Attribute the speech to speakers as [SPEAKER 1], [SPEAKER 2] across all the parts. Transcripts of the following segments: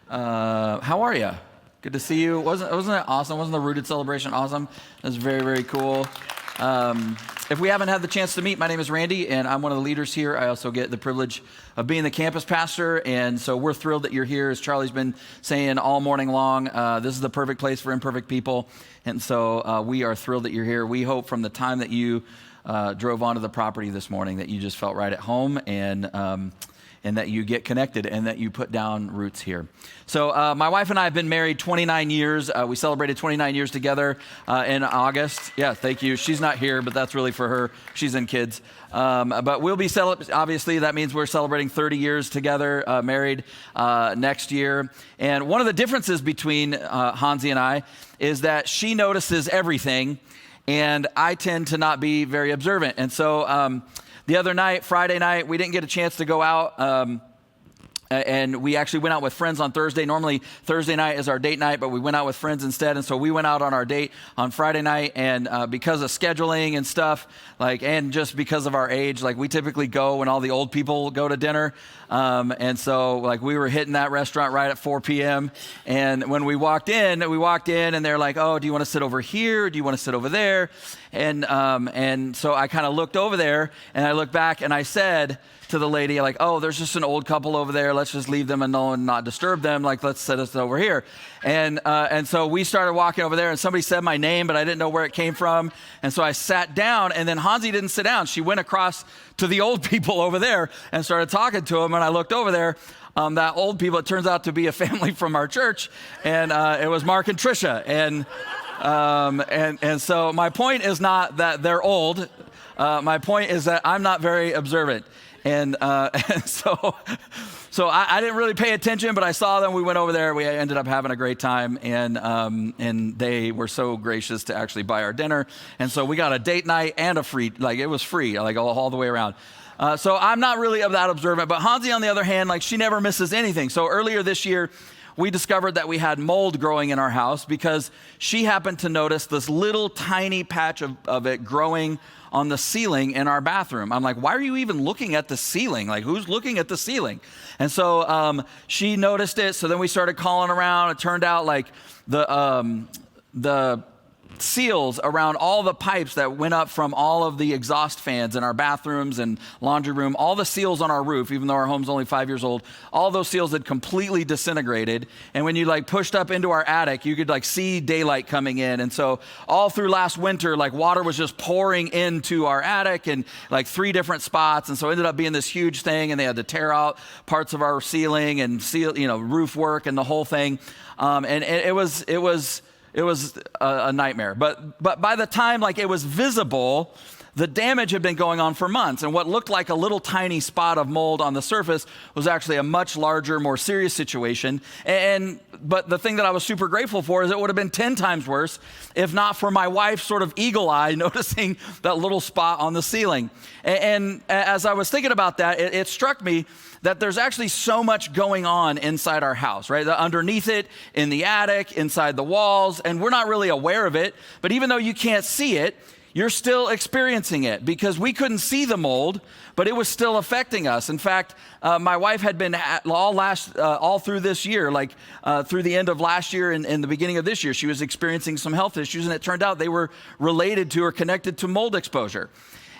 [SPEAKER 1] How are you? Good to see you. Wasn't it awesome? Wasn't the Rooted celebration awesome? It was very, very cool. If we haven't had the chance to meet, my name is Randy, and I'm one of the leaders here. I also get the privilege of being the campus pastor, and so we're thrilled that you're here. As Charlie's been saying all morning long, this is the perfect place for imperfect people, and so we are thrilled that you're here. We hope from the time that you drove onto the property this morning that you just felt right at home, and that you get connected and that you put down roots here. So my wife and I have been married 29 years. We celebrated 29 years together in August. Yeah, thank you. She's not here, but that's really for her. She's in kids. But we'll be obviously, that means we're celebrating 30 years together, married next year. And one of the differences between Hansi and I is that she notices everything, and I tend to not be very observant. And so the other night, Friday night, we didn't get a chance to go out, and we actually went out with friends on Thursday. Normally, Thursday night is our date night, but we went out with friends instead, and so we went out on our date on Friday night, and because of scheduling and stuff, and just because of our age, we typically go when all the old people go to dinner, and so we were hitting that restaurant right at 4 p.m., and when we walked in, and they're like, oh, do you want to sit over here? Do you want to sit over there? And so I kind of looked over there, and I looked back, and I said to the lady, oh, there's just an old couple over there. Let's just leave them alone and not disturb them. Let's set us over here. And so we started walking over there, and somebody said my name, but I didn't know where it came from. And so I sat down, and then Hansi didn't sit down. She went across to the old people over there and started talking to them. And I looked over there. That old people, it turns out to be a family from our church, and it was Mark and Trisha. And so my point is not that they're old. My point is that I'm not very observant. And so I didn't really pay attention, but I saw them. We went over there. We ended up having a great time, and they were so gracious to actually buy our dinner. And so we got a date night and a free, it was free, all the way around. So I'm not really that observant, but Hansi, on the other hand, she never misses anything. So earlier this year, we discovered that we had mold growing in our house because she happened to notice this little tiny patch of it growing on the ceiling in our bathroom. I'm like, why are you even looking at the ceiling? Who's looking at the ceiling? And so she noticed it. So then we started calling around. It turned out the seals around all the pipes that went up from all of the exhaust fans in our bathrooms and laundry room, all the seals on our roof, even though our home's only 5 years old, all those seals had completely disintegrated. And when you pushed up into our attic, you could see daylight coming in. And so all through last winter, water was just pouring into our attic and 3 different spots. And so it ended up being this huge thing, and they had to tear out parts of our ceiling and seal, roof work and the whole thing. And it was a nightmare. But by the time it was visible, the damage had been going on for months. And what looked like a little tiny spot of mold on the surface was actually a much larger, more serious situation. But the thing that I was super grateful for is it would have been 10 times worse if not for my wife's sort of eagle eye noticing that little spot on the ceiling. And as I was thinking about that, it struck me that there's actually so much going on inside our house, right? Underneath it, in the attic, inside the walls, and we're not really aware of it. But even though you can't see it, you're still experiencing it because we couldn't see the mold, but it was still affecting us. In fact, my wife had been all through this year, through the end of last year and the beginning of this year, she was experiencing some health issues, and it turned out they were related to or connected to mold exposure.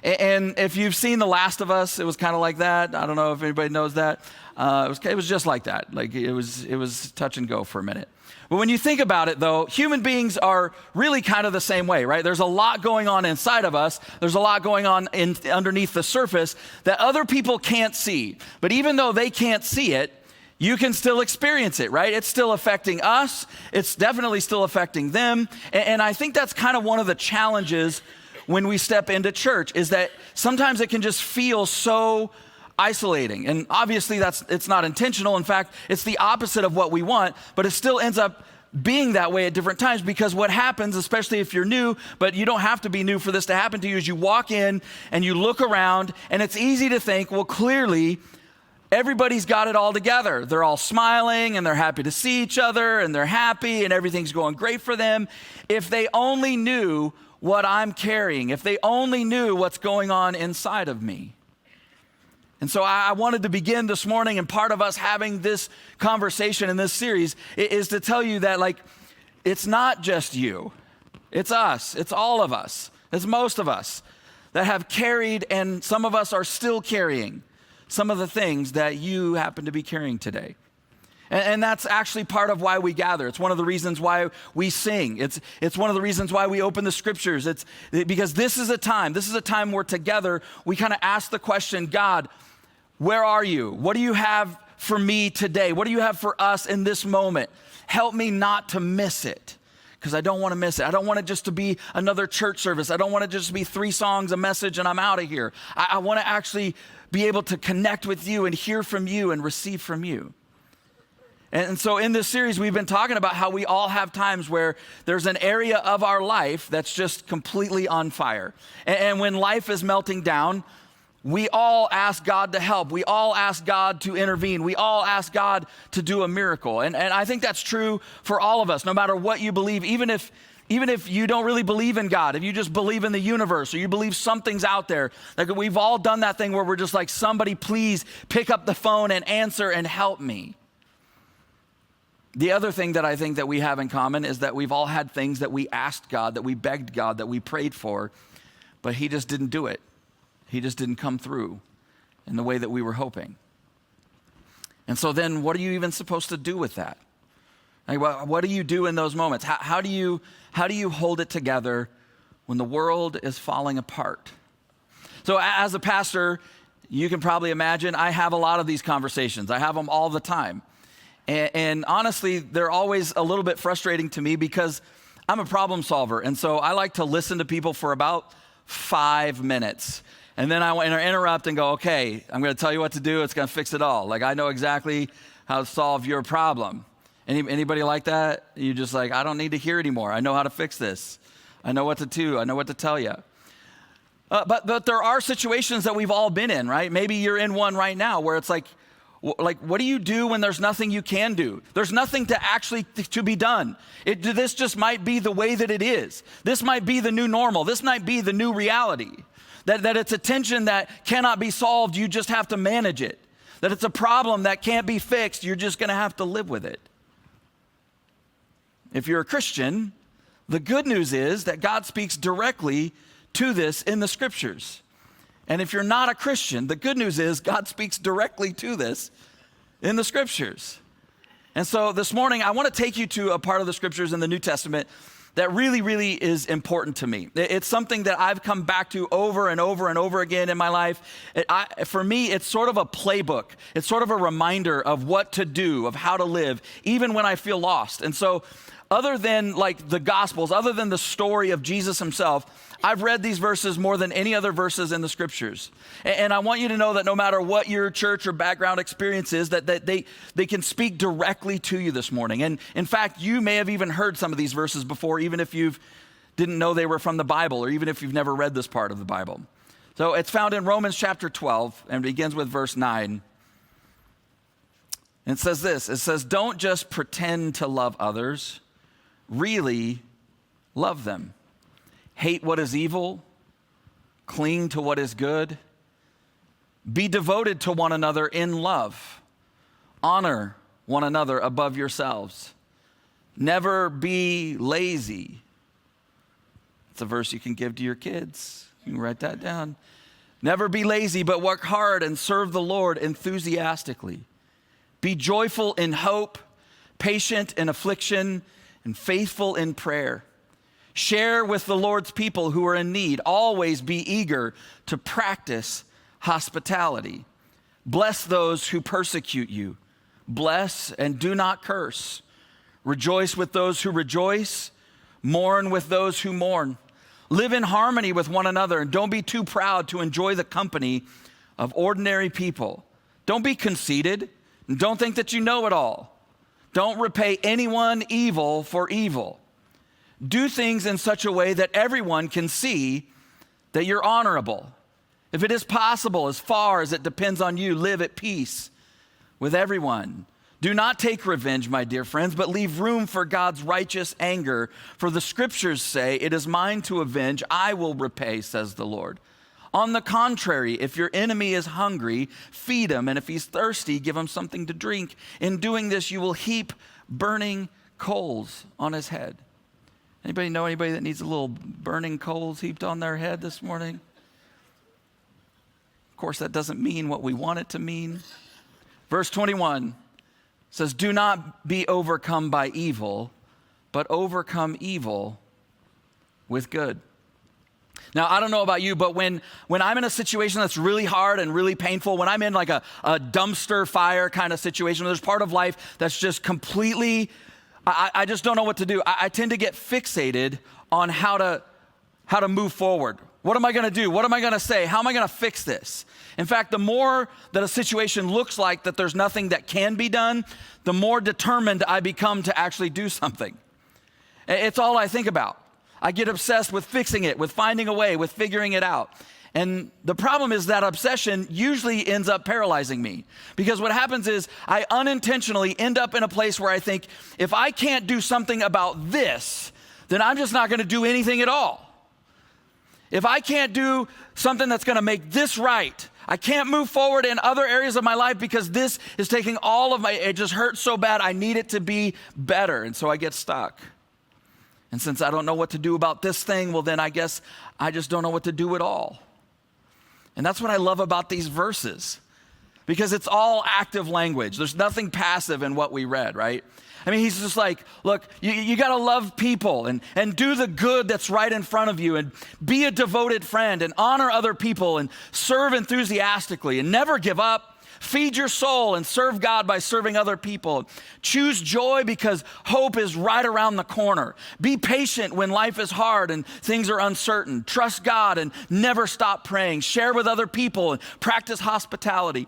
[SPEAKER 1] And if you've seen The Last of Us, it was kind of like that. I don't know if anybody knows that. It was just like that. It was touch and go for a minute. But when you think about it, though, human beings are really kind of the same way, right? There's a lot going on inside of us. There's a lot going on underneath the surface that other people can't see. But even though they can't see it, you can still experience it, right? It's still affecting us. It's definitely still affecting them. And I think that's kind of one of the challenges when we step into church, is that sometimes it can just feel so isolating. And obviously it's not intentional. In fact, it's the opposite of what we want, but it still ends up being that way at different times, because what happens, especially if you're new, but you don't have to be new for this to happen to you, is you walk in and you look around, and it's easy to think, well, clearly everybody's got it all together. They're all smiling and they're happy to see each other and they're happy and everything's going great for them. If they only knew what I'm carrying, if they only knew what's going on inside of me. And so I wanted to begin this morning, and part of us having this conversation in this series is to tell you that, like, it's not just you. It's us. It's all of us. It's most of us that have carried, and some of us are still carrying some of the things that you happen to be carrying today. And that's actually part of why we gather. It's one of the reasons why we sing. It's one of the reasons why we open the scriptures. It's because this is a time where together we kind of ask the question, God, where are you? What do you have for me today? What do you have for us in this moment? Help me not to miss it, because I don't want to miss it. I don't want it just to be another church service. I don't want it just to be 3 songs, a message, and I'm out of here. I want to actually be able to connect with you and hear from you and receive from you. And so in this series, we've been talking about how we all have times where there's an area of our life that's just completely on fire. And when life is melting down, we all ask God to help. We all ask God to intervene. We all ask God to do a miracle. And I think that's true for all of us, no matter what you believe, even if you don't really believe in God, if you just believe in the universe or you believe something's out there. Like, we've all done that thing where we're just like, somebody please pick up the phone and answer and help me. The other thing that I think that we have in common is that we've all had things that we asked God, that we begged God, that we prayed for, but he just didn't do it. He just didn't come through in the way that we were hoping. And so then what are you even supposed to do with that? Like, what do you do in those moments? How do you hold it together when the world is falling apart? So as a pastor, you can probably imagine I have a lot of these conversations. I have them all the time. And honestly, they're always a little bit frustrating to me because I'm a problem solver. And so I like to listen to people for about 5 minutes. And then I want to interrupt and go, okay, I'm going to tell you what to do. It's going to fix it all. Like, I know exactly how to solve your problem. Anybody like that? You just like, I don't need to hear anymore. I know how to fix this. I know what to do. I know what to tell you. But there are situations that we've all been in, right? Maybe you're in one right now where it's like, what do you do when there's nothing you can do? There's nothing to actually to be done. This just might be the way that it is. This might be the new normal. This might be the new reality. That it's a tension that cannot be solved. You just have to manage it. That it's a problem that can't be fixed. You're just going to have to live with it. If you're a Christian, the good news is that God speaks directly to this in the scriptures. And if you're not a Christian, the good news is God speaks directly to this in the scriptures. And so this morning, I want to take you to a part of the scriptures in the New Testament that really, really is important to me. It's something that I've come back to over and over and over again in my life. For me, it's sort of a playbook. It's sort of a reminder of what to do, of how to live, even when I feel lost. And so other than like the Gospels, other than the story of Jesus himself, I've read these verses more than any other verses in the scriptures. And I want you to know that no matter what your church or background experience is, that they can speak directly to you this morning. And in fact, you may have even heard some of these verses before, even if you didn't know they were from the Bible, or even if you've never read this part of the Bible. So it's found in Romans chapter 12 and begins with verse 9. And it says this, it says, don't just pretend to love others, really love them. Hate what is evil, cling to what is good. Be devoted to one another in love. Honor one another above yourselves. Never be lazy. It's a verse you can give to your kids. You can write that down. Never be lazy, but work hard and serve the Lord enthusiastically. Be joyful in hope, patient in affliction, and faithful in prayer. Share with the Lord's people who are in need. Always be eager to practice hospitality. Bless those who persecute you. Bless and do not curse. Rejoice with those who rejoice. Mourn with those who mourn. Live in harmony with one another, and don't be too proud to enjoy the company of ordinary people. Don't be conceited, and don't think that you know it all. Don't repay anyone evil for evil. Do things in such a way that everyone can see that you're honorable. If it is possible, as far as it depends on you, live at peace with everyone. Do not take revenge, my dear friends, but leave room for God's righteous anger. For the scriptures say, it is mine to avenge, I will repay, says the Lord. On the contrary, if your enemy is hungry, feed him, and if he's thirsty, give him something to drink. In doing this, you will heap burning coals on his head. Anybody know anybody that needs a little burning coals heaped on their head this morning? Of course, that doesn't mean what we want it to mean. Verse 21 says, do not be overcome by evil, but overcome evil with good. Now, I don't know about you, but when I'm in a situation that's really hard and really painful, when I'm in like a dumpster fire kind of situation, there's part of life that's just completely, I just don't know what to do. I tend to get fixated on how to move forward. What am I going to do? What am I going to say? How am I going to fix this? In fact, the more that a situation looks like that there's nothing that can be done, the more determined I become to actually do something. It's all I think about. I get obsessed with fixing it, with finding a way, with figuring it out. And the problem is that obsession usually ends up paralyzing me. Because what happens is I unintentionally end up in a place where I think, if I can't do something about this, then I'm just not going to do anything at all. If I can't do something that's going to make this right, I can't move forward in other areas of my life because this is taking all of it just hurts so bad, I need it to be better. And so I get stuck. And since I don't know what to do about this thing, well, then I guess I just don't know what to do at all. And that's what I love about these verses, because it's all active language. There's nothing passive in what we read, right? I mean, he's just like, look, you got to love people and do the good that's right in front of you and be a devoted friend and honor other people and serve enthusiastically and never give up. Feed your soul and serve God by serving other people. Choose joy because hope is right around the corner. Be patient when life is hard and things are uncertain. Trust God and never stop praying. Share with other people and practice hospitality.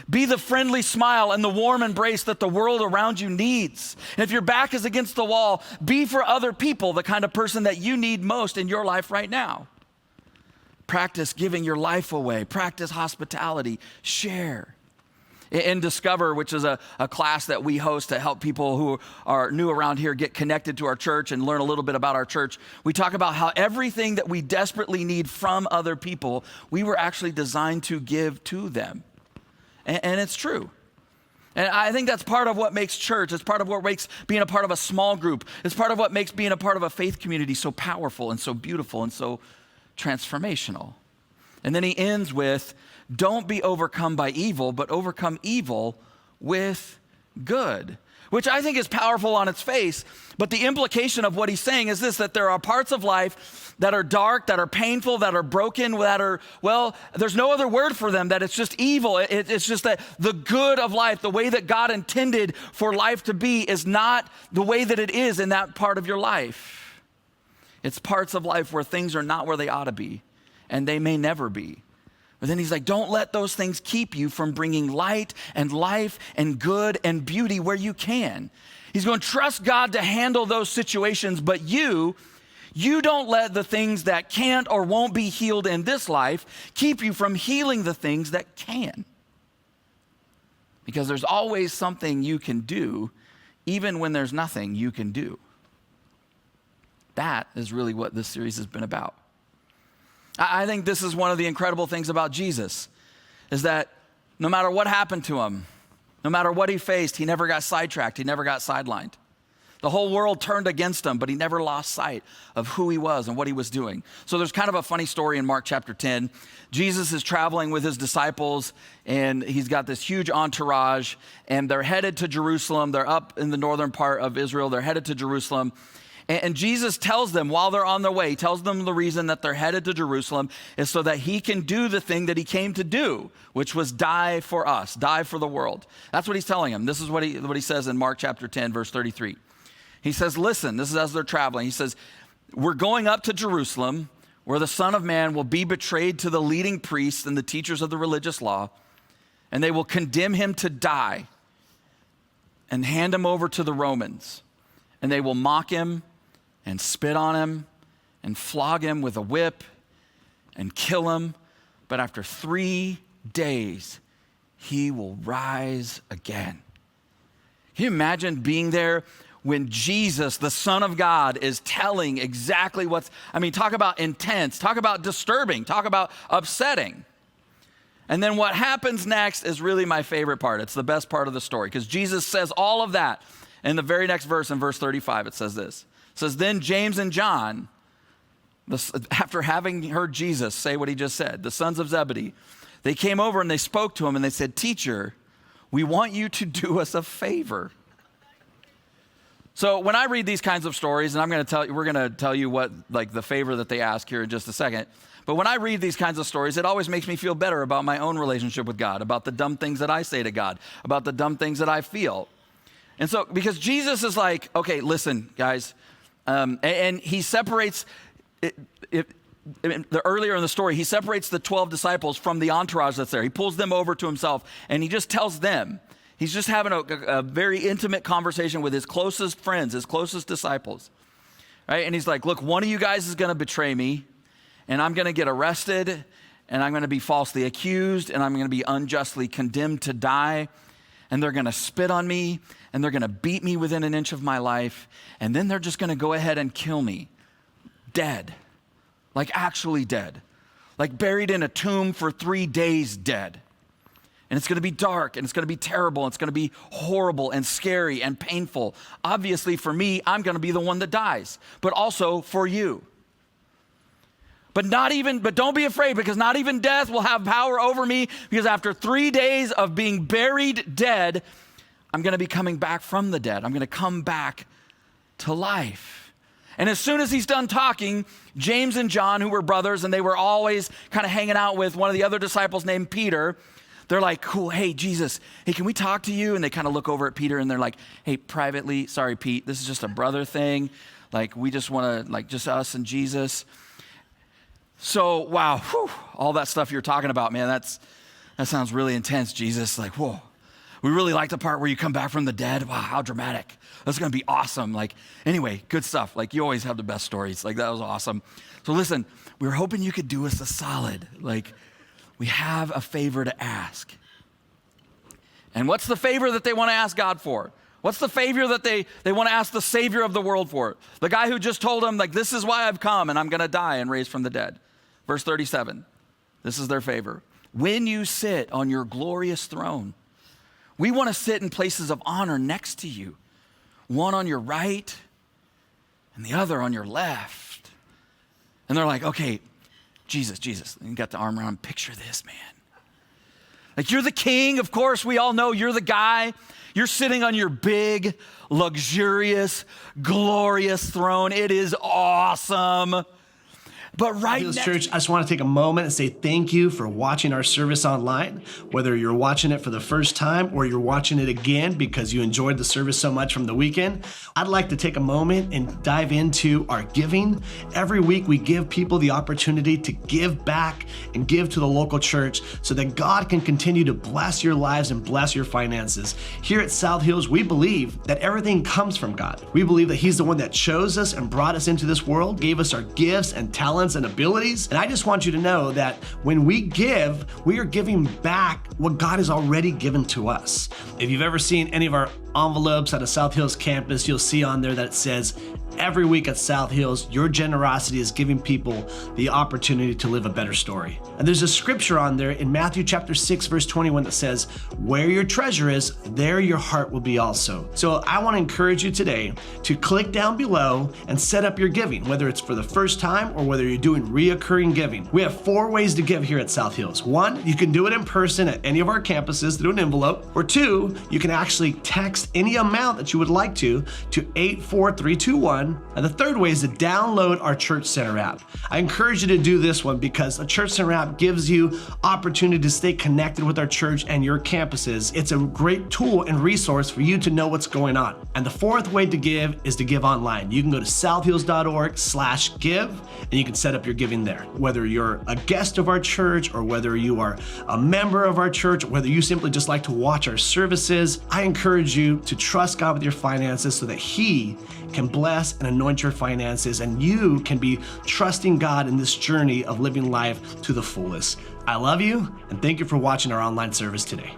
[SPEAKER 1] Be the friendly smile and the warm embrace that the world around you needs. And if your back is against the wall, be for other people the kind of person that you need most in your life right now. Practice giving your life away. Practice hospitality. Share. In Discover, which is a class that we host to help people who are new around here get connected to our church and learn a little bit about our church, we talk about how everything that we desperately need from other people, we were actually designed to give to them. And it's true. And I think that's part of what makes church. It's part of what makes being a part of a small group. It's part of what makes being a part of a faith community so powerful and so beautiful and so transformational. And then he ends with, don't be overcome by evil, but overcome evil with good, which I think is powerful on its face. But the implication of what he's saying is this, that there are parts of life that are dark, that are painful, that are broken, that are, well, there's no other word for them, that it's just evil. It's just that the good of life, the way that God intended for life to be, is not the way that it is in that part of your life. It's parts of life where things are not where they ought to be, and they may never be. But then he's like, don't let those things keep you from bringing light and life and good and beauty where you can. He's going to trust God to handle those situations, but you don't let the things that can't or won't be healed in this life keep you from healing the things that can. Because there's always something you can do, even when there's nothing you can do. That is really what this series has been about. I think this is one of the incredible things about Jesus, is that no matter what happened to him, no matter what he faced, he never got sidetracked, he never got sidelined. The whole world turned against him, but he never lost sight of who he was and what he was doing. So there's kind of a funny story in Mark chapter 10. Jesus is traveling with his disciples, and he's got this huge entourage, and they're headed to Jerusalem. They're up in the northern part of Israel. They're headed to Jerusalem. And Jesus tells them while they're on their way, he tells them the reason that they're headed to Jerusalem is so that he can do the thing that he came to do, which was die for us, die for the world. That's what he's telling them. This is what he says in Mark chapter 10, verse 33. He says, listen, this is as they're traveling. He says, we're going up to Jerusalem where the Son of Man will be betrayed to the leading priests and the teachers of the religious law, and they will condemn him to die and hand him over to the Romans, and they will mock him and spit on him and flog him with a whip and kill him. But after 3 days, he will rise again. Can you imagine being there when Jesus, the Son of God, is telling exactly talk about intense, talk about disturbing, talk about upsetting. And then what happens next is really my favorite part. It's the best part of the story, because Jesus says all of that. In the very next verse, in verse 35, it says this. It says, then James and John, after having heard Jesus say what he just said, the sons of Zebedee, they came over and they spoke to him and they said, teacher, we want you to do us a favor. So when I read these kinds of stories, and we're going to tell you what, like, the favor that they ask here in just a second. But when I read these kinds of stories, it always makes me feel better about my own relationship with God, about the dumb things that I say to God, about the dumb things that I feel. And so, because Jesus is like, okay, listen, guys, and he separates, earlier in the story, he separates the 12 disciples from the entourage that's there. He pulls them over to himself, and he just tells them, he's just having a very intimate conversation with his closest friends, his closest disciples, right? And he's like, look, one of you guys is going to betray me, and I'm going to get arrested, and I'm going to be falsely accused, and I'm going to be unjustly condemned to die, and they're going to spit on me, and they're going to beat me within an inch of my life, and then they're just going to go ahead and kill me, dead, like actually dead, like buried in a tomb for 3 days dead. And it's going to be dark, and it's going to be terrible, and it's going to be horrible and scary and painful. Obviously, for me, I'm going to be the one that dies, but also for you. But don't be afraid, because not even death will have power over me, because after 3 days of being buried dead, I'm going to be coming back from the dead. I'm going to come back to life. And as soon as he's done talking, James and John, who were brothers, and they were always kind of hanging out with one of the other disciples named Peter, they're like, cool, hey, Jesus, hey, can we talk to you? And they kind of look over at Peter and they're like, hey, privately, sorry, Pete, this is just a brother thing. Like, we just want to, like, just us and Jesus. So, wow, all that stuff you're talking about, man, that sounds really intense, Jesus. Like, whoa, we really like the part where you come back from the dead. Wow, how dramatic. That's going to be awesome. Like, anyway, good stuff. Like, you always have the best stories. Like, that was awesome. So listen, we were hoping you could do us a solid. Like, we have a favor to ask. And what's the favor that they want to ask God for? What's the favor that they want to ask the Savior of the world for? The guy who just told them, like, this is why I've come and I'm going to die and raise from the dead. Verse 37, this is their favor. When you sit on your glorious throne, we want to sit in places of honor next to you, one on your right and the other on your left. And they're like, okay, Jesus, and you got the arm around, picture this, man. Like, you're the king, of course, we all know you're the guy. You're sitting on your big, luxurious, glorious throne. It is awesome. But right now,
[SPEAKER 2] Church, I just want to take a moment and say thank you for watching our service online. Whether you're watching it for the first time or you're watching it again because you enjoyed the service so much from the weekend, I'd like to take a moment and dive into our giving. Every week we give people the opportunity to give back and give to the local church so that God can continue to bless your lives and bless your finances. Here at South Hills, we believe that everything comes from God. We believe that He's the one that chose us and brought us into this world, gave us our gifts and talents and abilities. And I just want you to know that when we give, we are giving back what God has already given to us. If you've ever seen any of our envelopes at a South Hills campus, you'll see on there that it says, every week at South Hills, your generosity is giving people the opportunity to live a better story. And there's a scripture on there in Matthew chapter 6, verse 21 that says, where your treasure is, there your heart will be also. So I want to encourage you today to click down below and set up your giving, whether it's for the first time or whether you're doing reoccurring giving. We have 4 ways to give here at South Hills. 1, you can do it in person at any of our campuses through an envelope. Or 2, you can actually text any amount that you would like to 84321. And the third way is to download our Church Center app. I encourage you to do this one because the Church Center app gives you opportunity to stay connected with our church and your campuses. It's a great tool and resource for you to know what's going on. And the fourth way to give is to give online. You can go to southhills.org/give and you can set up your giving there. Whether you're a guest of our church or whether you are a member of our church, or whether you simply just like to watch our services, I encourage you to trust God with your finances so that He can bless and anoint your finances and you can be trusting God in this journey of living life to the fullest. I love you and thank you for watching our online service today.